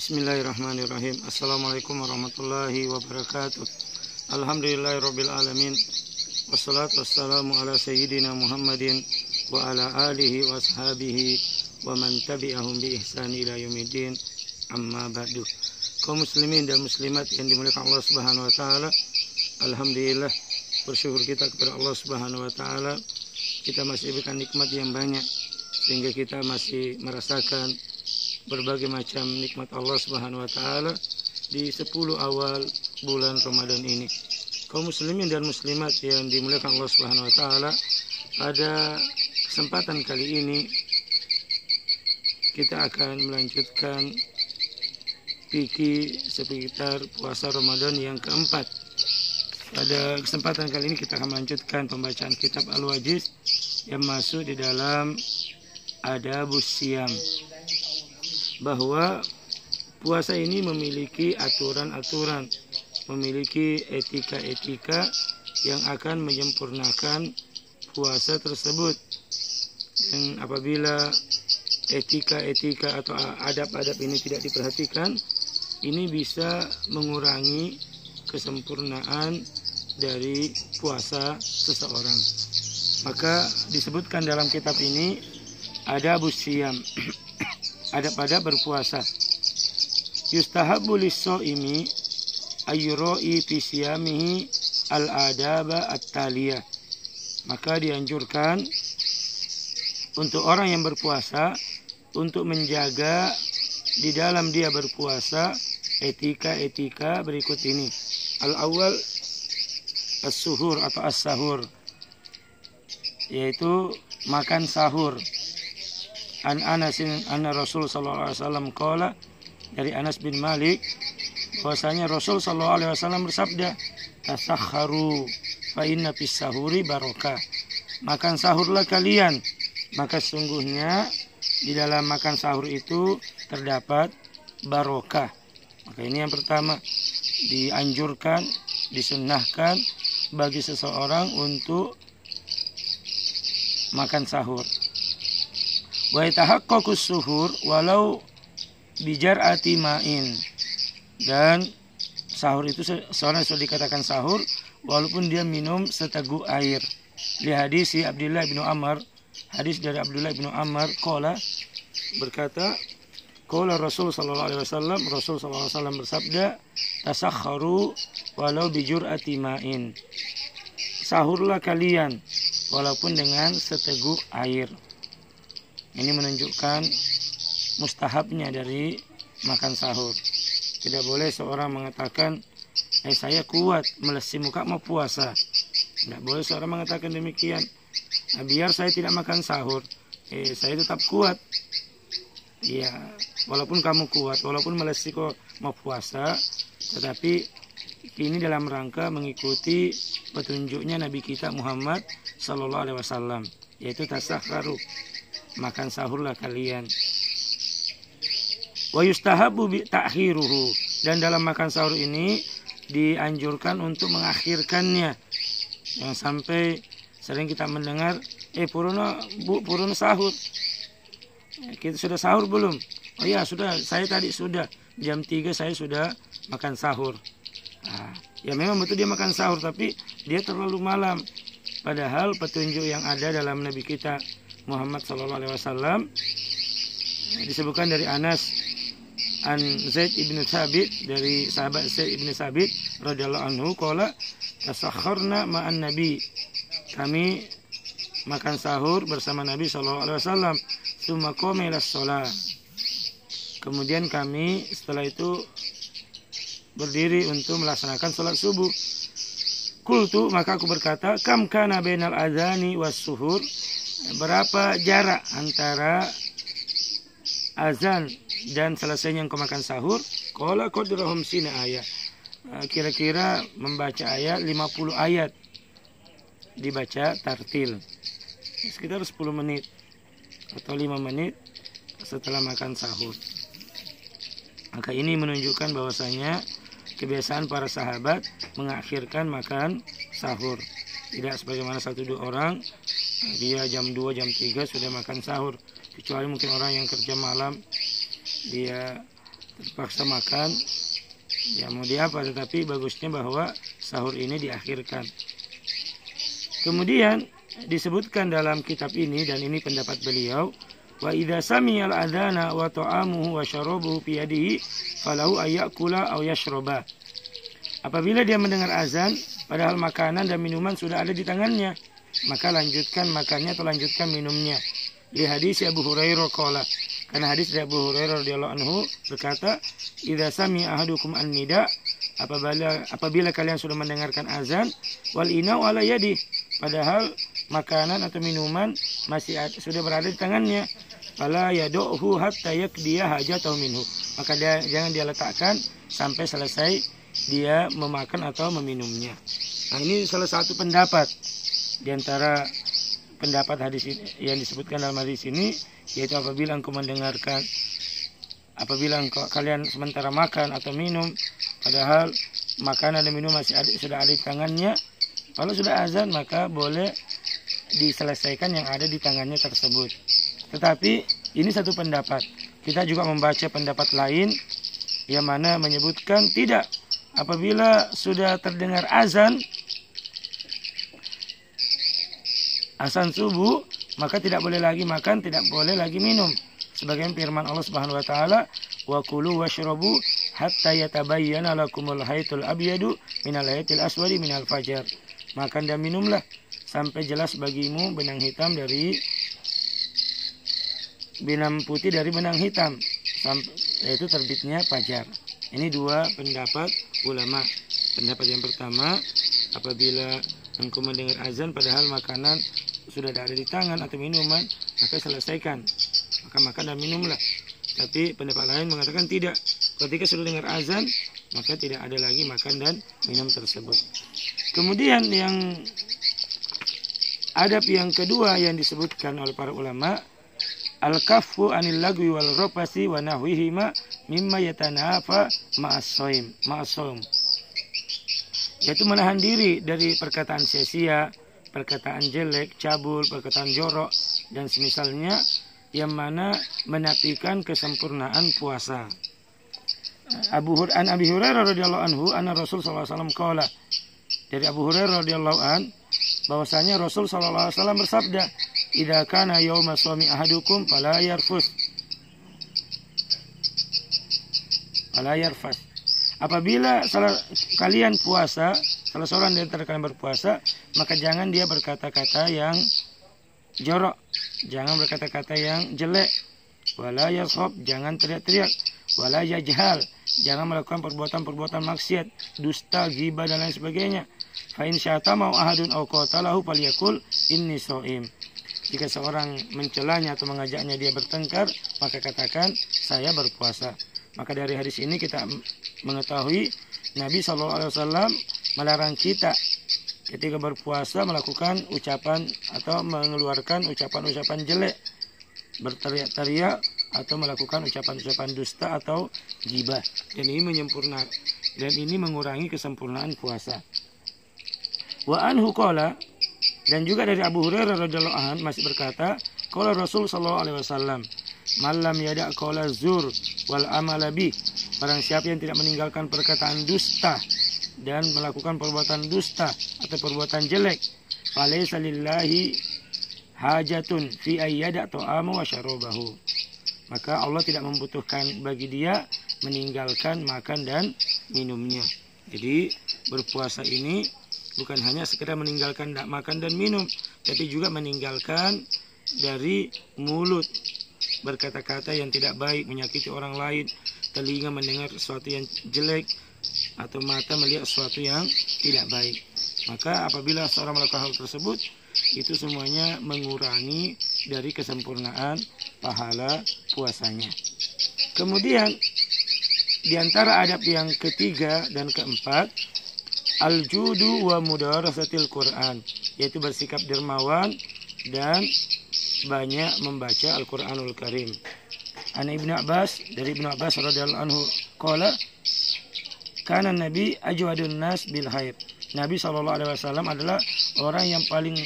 Bismillahirrahmanirrahim. Assalamualaikum warahmatullahi wabarakatuh. Alhamdulillahirabbil alamin. Wassalatu wassalamu ala sayyidina Muhammadin wa ala alihi wa ashabihi wa man tabi'ahum bi ihsan ila yaumiddin. Amma ba'du. Kaum muslimin dan muslimat yang dimuliakan Allah Subhanahu wa taala, alhamdulillah bersyukur kita kepada Allah Subhanahu wa taala. Kita masih diberikan nikmat yang banyak sehingga kita masih merasakan berbagai macam nikmat Allah Subhanahu wa taala di 10 awal bulan Ramadan ini. Kaum muslimin dan muslimat yang dimuliakan Allah Subhanahu wa taala, pada kesempatan kali ini kita akan melanjutkan fikih seputar puasa Ramadan yang keempat. Pada kesempatan kali ini kita akan melanjutkan pembacaan kitab Al-Wajiz yang masuk di dalam Adabus Shiyam, bahwa puasa ini memiliki aturan-aturan, memiliki etika-etika yang akan menyempurnakan puasa tersebut. Dan apabila etika-etika atau adab-adab ini tidak diperhatikan, ini bisa mengurangi kesempurnaan dari puasa seseorang. Maka disebutkan dalam kitab ini Adabus Shiyam, adab-adab berpuasa. Yustahabbu lis-shaimi ayyura'i fi siyamihi al-adaba at-taliyah. Maka dianjurkan untuk orang yang berpuasa untuk menjaga di dalam dia berpuasa etika-etika berikut ini. Al-awwal as-suhur atau as-sahur, yaitu makan sahur. An Anasin anna Rasul sallallahu alaihi wasallam qala, dari Anas bin Malik bahwasanya Rasul sallallahu alaihi wasallam bersabda, tasakharu fa inna fis sahuri barakah. Makan sahurlah kalian, maka sesungguhnya di dalam makan sahur itu terdapat barokah. Maka ini yang pertama, dianjurkan, disunnahkan bagi seseorang untuk makan sahur. Wa yatahaqqaqus suhur walau bijar'ati ma'in. Dan sahur itu seorang sudah dikatakan sahur walaupun dia minum seteguk air. Li hadis Abdullah bin Amr, hadis dari Abdullah bin Amr qala, berkata, qala Rasul sallallahu alaihi wasallam, Rasul sallallahu alaihi wasallam bersabda, tasakharu walau bijur'ati ma'in. Sahurlah kalian walaupun dengan seteguk air. Ini menunjukkan mustahabnya dari makan sahur. Tidak boleh seorang mengatakan, saya kuat, melesi muka mau puasa. Tidak boleh seorang mengatakan demikian. Biar saya tidak makan sahur, saya tetap kuat. Ya, walaupun kamu kuat, walaupun melesi kok mau puasa, tetapi ini dalam rangka mengikuti petunjuknya Nabi kita Muhammad sallallahu alaihi wasallam, yaitu tasakharu, makan sahurlah kalian. Wa yustahabu bi ta'khiruhu, dan dalam makan sahur ini dianjurkan untuk mengakhirkannya. Yang sampai sering kita mendengar, Puruna, Bu, Puruna sahur. Kita sudah sahur belum? Oh ya, sudah, saya tadi sudah jam 3 saya sudah makan sahur. Ya memang betul dia makan sahur, tapi dia terlalu malam. Padahal petunjuk yang ada dalam Nabi kita Muhammad sallallahu alaihi wasallam disebutkan dari Anas an Zaid ibn Thabit, dari sahabat Zaid ibn Thabit radhiyallahu anhu qala, tasakharna ma'an nabi, kami makan sahur bersama Nabi sallallahu alaihi wasallam, tsumma qama ila shalah, kemudian kami setelah itu berdiri untuk melaksanakan salat subuh. Qultu, maka aku berkata, kam kana bainal adzani was suhur, berapa jarak antara azan dan selesainya engkau makan sahur? Qala qadrahum sina ayat, kira-kira membaca ayat 50 ayat, dibaca tartil, sekitar 10 menit atau 5 menit setelah makan sahur. Maka ini menunjukkan bahwasanya kebiasaan para sahabat mengakhirkan makan sahur. Tidak sebagaimana 1-2 orang, dia jam 2, jam 3 sudah makan sahur. Kecuali mungkin orang yang kerja malam, dia terpaksa makan, ya mau diapa, tetapi bagusnya bahwa sahur ini diakhirkan. Kemudian disebutkan dalam kitab ini, dan ini pendapat beliau, wa idza samiyal adzana wa ta'amuhu wa syarabuhu fi yadihi falahu ayyakula aw yashroba. Apabila dia mendengar azan padahal makanan dan minuman sudah ada di tangannya, maka lanjutkan makannya atau lanjutkan minumnya. Di hadis Abu Hurairah qala, karena hadis dari Abu Hurairah radhiyallahu anhu berkata, idza sami ahadukum an-nida, apabila kalian sudah mendengarkan azan, wal inau ala yadi, padahal makanan atau minuman masih sudah berada di tangannya, fala yaduhu hatta yakdiya hajatahu minhu, maka jangan dia letakkan sampai selesai dia memakan atau meminumnya. Nah, ini salah satu pendapat di antara pendapat hadis ini, yang disebutkan dalam hadis ini, yaitu apabila kalian sementara makan atau minum padahal makanan dan minum masih sudah ada di tangannya, kalau sudah azan maka boleh diselesaikan yang ada di tangannya tersebut. Tetapi ini satu pendapat. Kita juga membaca pendapat lain yang mana menyebutkan tidak, apabila sudah terdengar azan subuh, maka tidak boleh lagi makan, tidak boleh lagi minum. Sebagaimana firman Allah Subhanahu wa taala, wa kulu washrabu hatta yatabayyana lakumul khaytul abyadu minal khaytil aswadi minal fajar. Makan dan minumlah sampai jelas bagimu benang putih dari benang hitam, yaitu terbitnya fajar. Ini dua pendapat ulama. Pendapat yang pertama, apabila engkau mendengar azan padahal makanan sudah ada di tangan atau minuman, maka selesaikan, maka makan dan minumlah. Tapi pendapat lain mengatakan tidak, ketika sudah dengar azan maka tidak ada lagi makan dan minum tersebut. Kemudian yang adab yang kedua yang disebutkan oleh para ulama, al-kaffu anil lagwi wal rafasi wa nahwihima mimma yatanafa ma'as-shaum, yaitu menahan diri dari perkataan sia-sia, perkataan jelek, cabul, perkataan jorok dan semisalnya, yang mana menafikan kesempurnaan puasa. Abi Hurairah radhiyallahu anhu anna Rasul sallallahu alaihi wasallam qala, dari Abu Hurairah radhiyallahu an, bahwasanya Rasul sallallahu alaihi wasallam bersabda, idza kana yauma shaumi ahadukum fala yarfus. Apabila kalian puasa, salah seorang di antara kalian berpuasa, maka jangan dia berkata-kata yang jorok, jangan berkata-kata yang jelek, wala yashab, jangan teriak-teriak, wala yajhal, jangan melakukan perbuatan-perbuatan maksiat, dusta, ghibah dan lain sebagainya. Fa in syatama ahadun aw qatalahu falyakul inni shaim. Jika seorang mencelanya atau mengajaknya dia bertengkar, maka katakan saya berpuasa. Maka dari hadis ini kita mengetahui Nabi SAW melarang kita ketika berpuasa melakukan ucapan atau mengeluarkan ucapan-ucapan jelek, berteriak-teriak atau melakukan ucapan-ucapan dusta atau ghibah. Dan ini mengurangi kesempurnaan puasa. Wa anhu qala, dan juga dari Abu Hurairah radhiyallahu anhu masih berkata, qala Rasul sallallahu alaihi wasallam, man lam yada' qala zur wal amala bi, barang siapa yang tidak meninggalkan perkataan dusta dan melakukan perbuatan dusta atau perbuatan jelek, falaysa lillahi hajatun fi ayyada ta'amu wa syarabahu, maka Allah tidak membutuhkan bagi dia meninggalkan makan dan minumnya. Jadi berpuasa ini bukan hanya sekedar meninggalkan makan dan minum, tapi juga meninggalkan dari mulut berkata-kata yang tidak baik, menyakiti orang lain, telinga mendengar sesuatu yang jelek, atau mata melihat sesuatu yang tidak baik. Maka apabila seorang melakukan hal tersebut, itu semuanya mengurangi dari kesempurnaan pahala puasanya. Kemudian di antara adab yang ketiga dan keempat, al-judu wa mudarasatil Quran, yaitu bersikap dermawan dan banyak membaca Al-Quranul Karim. An Ibnu Abbas, dari Ibnu Abbas radhiyallahu anhu qala, kana Nabi ajwadun nas bil khair. Nabi SAW adalah orang yang paling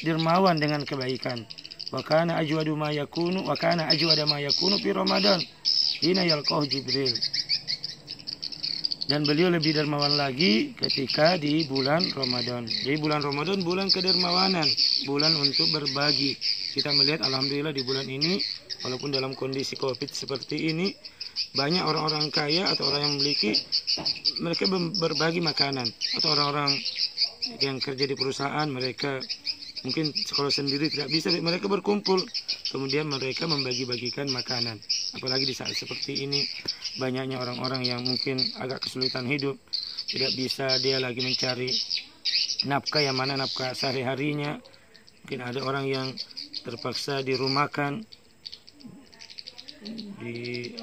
dermawan dengan kebaikan. Wa kana ajwada ma yakunu fi Ramadan. hina yalqahu Jibril. Dan beliau lebih dermawan lagi ketika di bulan Ramadan. Jadi bulan Ramadan bulan kedermawanan, bulan untuk berbagi. Kita melihat alhamdulillah di bulan ini, walaupun dalam kondisi Covid seperti ini, banyak orang-orang kaya atau orang yang memiliki, mereka berbagi makanan. Atau orang-orang yang kerja di perusahaan, mereka mungkin sekolah sendiri tidak bisa, mereka berkumpul, kemudian mereka membagi-bagikan makanan. Apalagi di saat seperti ini, banyaknya orang-orang yang mungkin agak kesulitan hidup, tidak bisa dia lagi mencari nafkah yang mana nafkah sehari-harinya. Mungkin ada orang yang terpaksa dirumahkan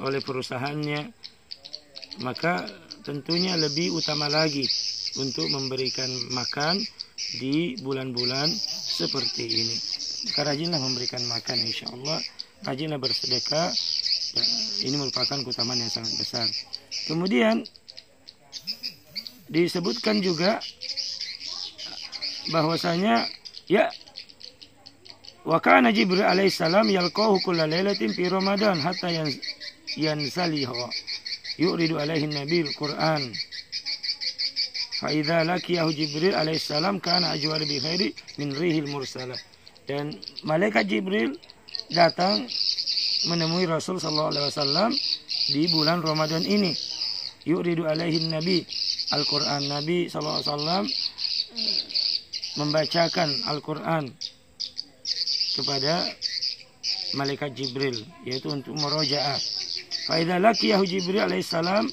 oleh perusahaannya, maka tentunya lebih utama lagi untuk memberikan makan di bulan-bulan seperti ini. Maka rajinlah memberikan makan, insya Allah rajinlah bersedekah. Ya, ini merupakan keutamaan yang sangat besar. Kemudian disebutkan juga bahwasanya ya wa kana Jibril alaihissalam yalqahu kulla lailatin fi Ramadan hatta yansaliha yuridu alaihi nabil Quran. Fa idza laqiyahu Jibril alaihissalam kana ajwad bi khairi min rihil mursalah. Dan malaikat Jibril datang menemui Rasul sallallahu alaihi wasallam di bulan Ramadan ini. Yuridu alaihi nabi Al-Qur'an. Nabi sallallahu alaihi wasallam membacakan Al-Qur'an kepada malaikat Jibril, yaitu untuk murojaah. Fa idza laqiyahu Jibril alaihissalam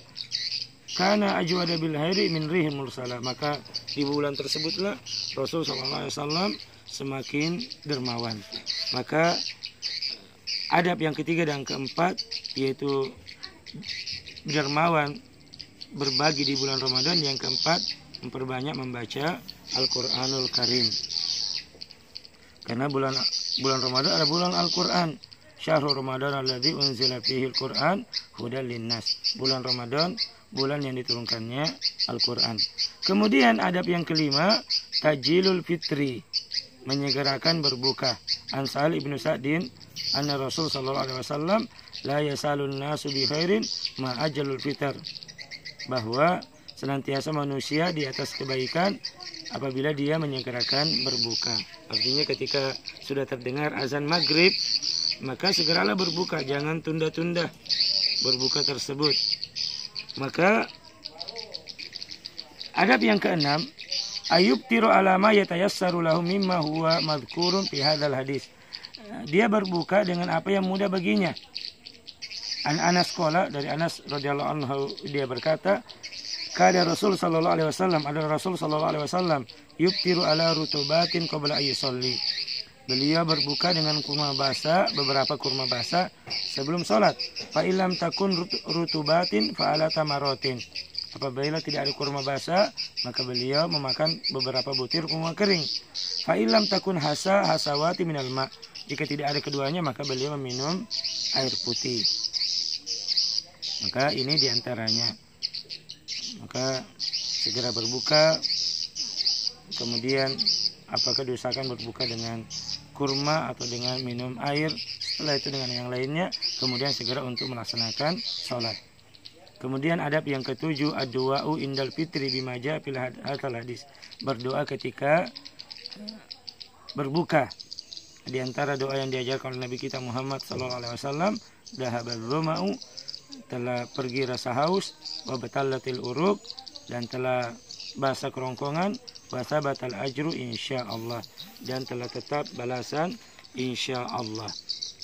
kana ajwada bil khairi min rihil mursalah. Maka di bulan tersebutlah Rasul sallallahu alaihi wasallam semakin dermawan. Maka adab yang ketiga dan keempat yaitu dermawan berbagi di bulan Ramadan. Yang keempat, memperbanyak membaca Al-Qur'anul Karim. Karena bulan Ramadan adalah bulan Al-Qur'an. Syahrul Ramadan alladzi unzila fihi Al-Qur'an hudal linnas. Bulan Ramadan bulan yang diturunkannya Al-Qur'an. Kemudian adab yang kelima, tajilul fitri, menyegerakan berbuka. An Sa'al ibnu Sa'din anna Rasul sallallahu alaihi wasallam la yasalun nasu bi khairin ma ajalul fitr, bahwa senantiasa manusia di atas kebaikan apabila dia menyegerakan berbuka. Artinya ketika sudah terdengar azan maghrib, maka segeralah berbuka, jangan tunda-tunda berbuka tersebut. Maka adab yang keenam, ayub tiru alama yatayassaru lahu mimma huwa madhkurun fi hadzal hadis. Dia berbuka dengan apa yang mudah baginya. An Anas qala, dari Anas radhiyallahu anhu, dia berkata, kada Rasul sallallahu alaihi wasallam, ada Rasul sallallahu alaihi wasallam yubtiru ala rutubatin qabla ayusolli. Beliau berbuka dengan kurma basah, beberapa kurma basah sebelum sholat. Fa illam takun rutubatin fa ala tamarotin. Apabila tidak ada kurma basah, maka beliau memakan beberapa butir kurma kering. Fa illam takun hasawati minal ma. Jika tidak ada keduanya, maka beliau meminum air putih. Maka ini diantaranya. Maka segera berbuka. Kemudian apakah diusahakan berbuka dengan kurma atau dengan minum air, setelah itu dengan yang lainnya, kemudian segera untuk melaksanakan sholat. Kemudian adab yang ketujuh, ad-du'a'u indal fitri bimaja fil hadis, berdoa ketika berbuka. Di antara doa yang diajarkan oleh Nabi kita Muhammad sallallahu alaihi wasallam, dhahabadz dzama'u, telah pergi rasa haus, wa batallatil uruq, dan telah basah kerongkongan, wa sabatal ajru insyaallah, dan telah tetap balasan insyaallah.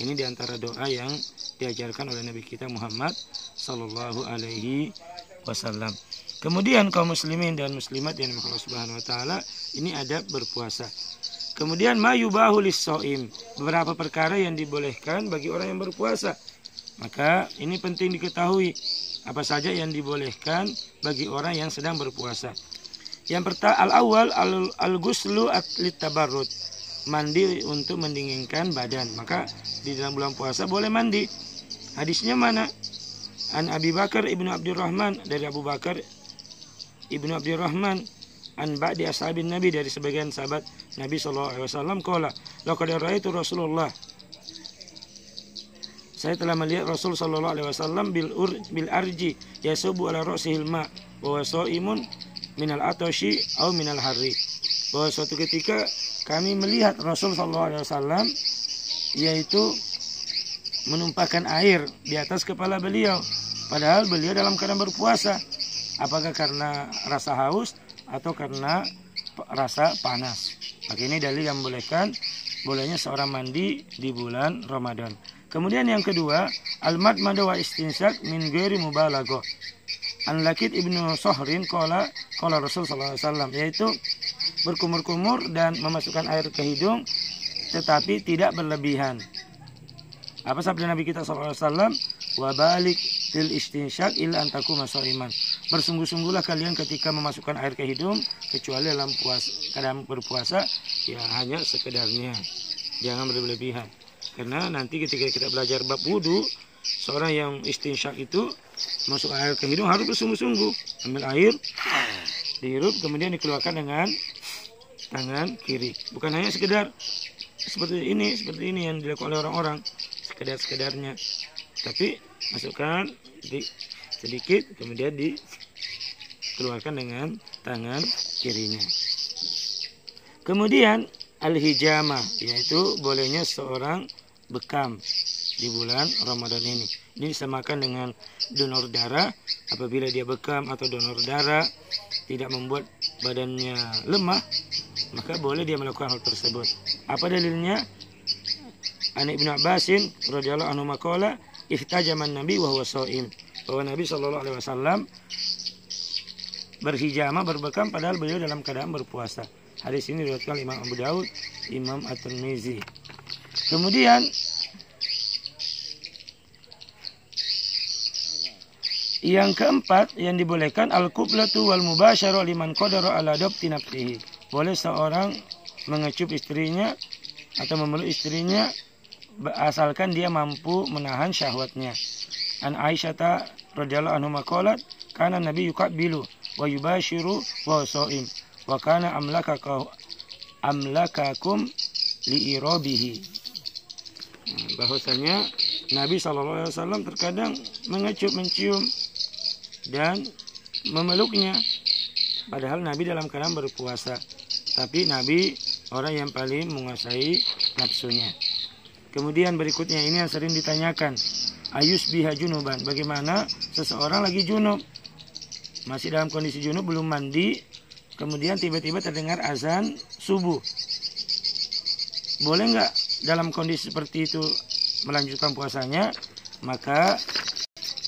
Ini di antara doa yang diajarkan oleh Nabi kita Muhammad sallallahu alaihi wasallam. Kemudian kaum muslimin dan muslimat yang Allah Subhanahu wa taala, ini adab berpuasa. Kemudian mayubahu lis-shaim, beberapa perkara yang dibolehkan bagi orang yang berpuasa. Maka ini penting diketahui apa saja yang dibolehkan bagi orang yang sedang berpuasa. Yang pertama, al-awwal al-ghuslu lit-tabarrud, mandi untuk mendinginkan badan. Maka di dalam bulan puasa boleh mandi. Hadisnya mana? An Abi Bakar ibnu Abdurrahman, dari Abu Bakar ibnu Abdurrahman, an ba'di ashabin Nabi, dari sebagian sahabat Nabi sallallahu alaihi wasallam, qala laqad ra'aitu Rasulullah saya telah melihat Rasul sallallahu alaihi wasallam bil arji yasubu ala ra'sihil ma wa shaimun minal atashi au minal harri. Bahwa suatu ketika kami melihat Rasul sallallahu alaihi wasallam yaitu menumpahkan air di atas kepala beliau, padahal beliau dalam keadaan berpuasa. Apakah karena rasa haus atau karena rasa panas? Maka ini dalil yang membolehkan bolehnya seorang mandi di bulan Ramadan. Kemudian yang kedua, al-madmada wa istinsak min ghairi mubalaghah. An Lakid ibnu Sohrin qala Rasul sallallahu alaihi wasallam, yaitu berkumur-kumur dan memasukkan air ke hidung tetapi tidak berlebihan. Apa sabda Nabi kita sallallahu alaihi wasallam? Wa balik til istinsyak illa antaku masaiman. Bersungguh-sungguhlah kalian ketika memasukkan air ke hidung kecuali dalam keadaan berpuasa, ya hanya sekedarnya. Jangan berlebihan. Karena nanti ketika kita belajar bab wudu, seorang yang istinsyak itu masuk air ke hidung harus bersungguh-sungguh. Ambil air, dihirup, kemudian dikeluarkan dengan tangan kiri. Bukan hanya sekedar seperti ini yang dilakukan oleh orang-orang, sekedar-sekedarnya. Tapi masukkan sedikit, kemudian dikeluarkan dengan tangan kirinya. Kemudian al-hijama, yaitu bolehnya seorang bekam di bulan Ramadan ini. Ini disamakan dengan donor darah. Apabila dia bekam atau donor darah tidak membuat badannya lemah, maka boleh dia melakukan hal tersebut. Apa dalilnya? An Ibnu Abbasin radhiyallahu anhu maqala ihtajaman Nabi wa huwa shaim. Bahwa Nabi sallallahu alaihi wasallam berhijama, berbekam padahal beliau dalam keadaan berpuasa. Hadis ini diriwayatkan Imam Abu Daud, Imam At-Tirmizi. Kemudian yang keempat yang dibolehkan al-qiblatu wal mubasyarah liman qadara ala dabti nafsihi. Boleh seorang mengecup istrinya atau memeluk istrinya asalkan dia mampu menahan syahwatnya. An Aisyah radhiyallahu anha qalat kana Nabi yuqabbilu wa yubashiru wa shaim wa kana amlakakum liirabihi. Bahwasanya Nabi SAW terkadang mengecup, mencium dan memeluknya padahal Nabi dalam keadaan berpuasa. Tapi Nabi orang yang paling menguasai nafsunya. Kemudian berikutnya ini yang sering ditanyakan, ayus biha junuban, bagaimana seseorang lagi junub, masih dalam kondisi junub, belum mandi, kemudian tiba-tiba terdengar azan subuh. Boleh nggak dalam kondisi seperti itu melanjutkan puasanya? Maka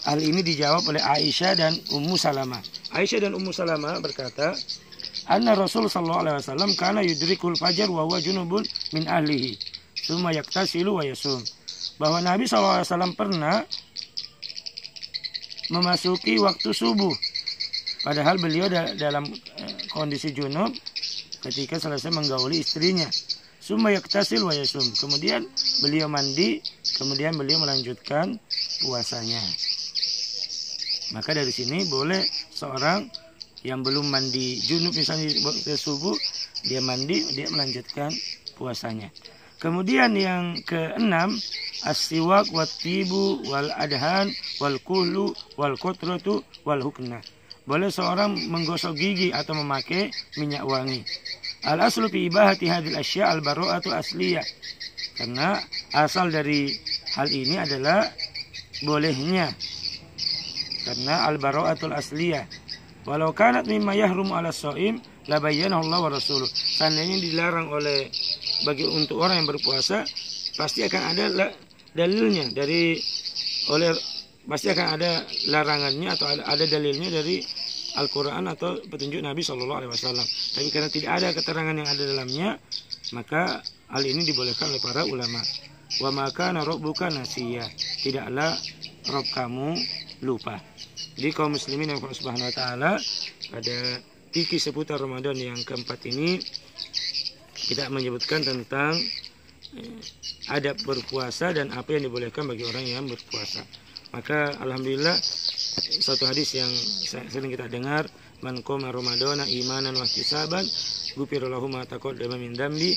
hal ini dijawab oleh Aisyah dan Ummu Salamah. Aisyah dan Ummu Salamah berkata, anna Rasul sallallahu alaihi wasallam kana yudrikul fajar wa huwa junubun min ahlihi, tsumma yaktasilu wa yasum. Bahwa Nabi sallallahu alaihi wasallam pernah memasuki waktu subuh padahal beliau dalam kondisi junub ketika selesai menggauli istrinya. Tsumma yaktasil wa yasum. Kemudian beliau mandi, kemudian beliau melanjutkan puasanya. Maka dari sini boleh seorang yang belum mandi junub misalnya waktu subuh, dia mandi, dia melanjutkan puasanya. Kemudian yang keenam, as-siwak wat tibu wal adhan wal kuhlu wal kotratu wal hukna. Boleh seorang menggosok gigi atau memakai minyak wangi. Al-aslu fi ibahati hadhil asya' al-bara'atu asliyah. Karena asal dari hal ini adalah bolehnya. Karena al-bara'atul asliyah. Walau kanat mimma yahrum 'ala shaim la bayyanahu Allah wa rasuluh. Seandainya dilarang untuk orang yang berpuasa, pasti akan ada dalilnya pasti akan ada larangannya atau ada dalilnya dari Al-Quran atau petunjuk Nabi SAW. Tapi karena tidak ada keterangan yang ada dalamnya, maka hal ini dibolehkan oleh para ulama. Wa maka rabbuka nasiya, tidaklah Rabb kamu lupa. Jadi kaum muslimin yang Allah Subhanahu wa taala, pada fikih seputar Ramadan yang keempat ini kita menyebutkan tentang adab berpuasa dan apa yang dibolehkan bagi orang yang berpuasa. Maka alhamdulillah satu hadis yang sering kita dengar, man qoma ramadhana imanan wa ihtisaban ghufira lahu ma taqaddama min dambi.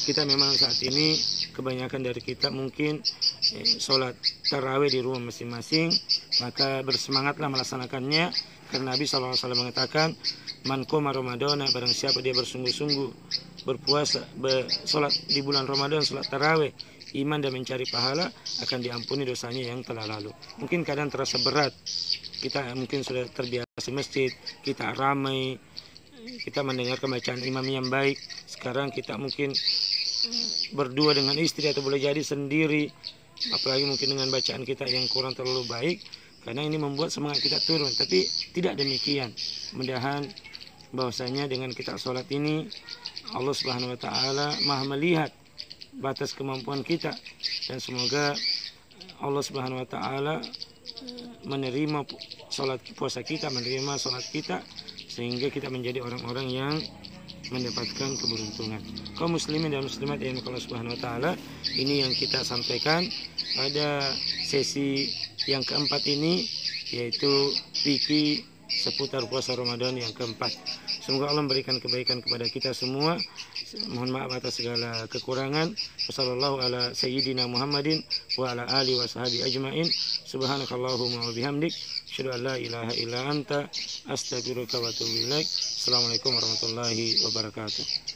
Kita memang saat ini kebanyakan dari kita mungkin sholat tarawih di rumah masing-masing, maka bersemangatlah melaksanakannya, karena Nabi SAW mengatakan, man qoma Ramadana, barang siapa dia bersungguh-sungguh berpuasa, sholat di bulan Ramadan, sholat tarawih, iman dan mencari pahala, akan diampuni dosanya yang telah lalu. Mungkin kadang terasa berat, kita mungkin sudah terbiasa masjid, kita ramai, kita mendengar bacaan imam yang baik. Sekarang kita mungkin berdua dengan istri atau boleh jadi sendiri, apalagi mungkin dengan bacaan kita yang kurang terlalu baik, karena ini membuat semangat kita turun. Tapi tidak demikian. Mudah-mudahan bahwasanya dengan kita sholat ini, Allah Subhanahu wa Ta'ala Maha melihat batas kemampuan kita, dan semoga Allah Subhanahu wa Ta'ala menerima sholat puasa kita, menerima sholat kita, sehingga kita menjadi orang-orang yang mendapatkan keberuntungan. Kaum muslimin dan muslimat yang Allah Subhanahu wa Ta'ala, ini yang kita sampaikan pada sesi yang keempat ini, yaitu fikih seputar puasa Ramadan yang keempat. Semoga Allah memberikan kebaikan kepada kita semua. Mohon maaf atas segala kekurangan. Wassallallahu ala sayyidina Muhammadin wa ala alihi wa sahbihi ajmain. Subhanakallahumma wa bihamdik, asyhadu an la ilaha illa anta, astaghfiruka wa atubu ilaik. Assalamualaikum warahmatullahi wabarakatuh.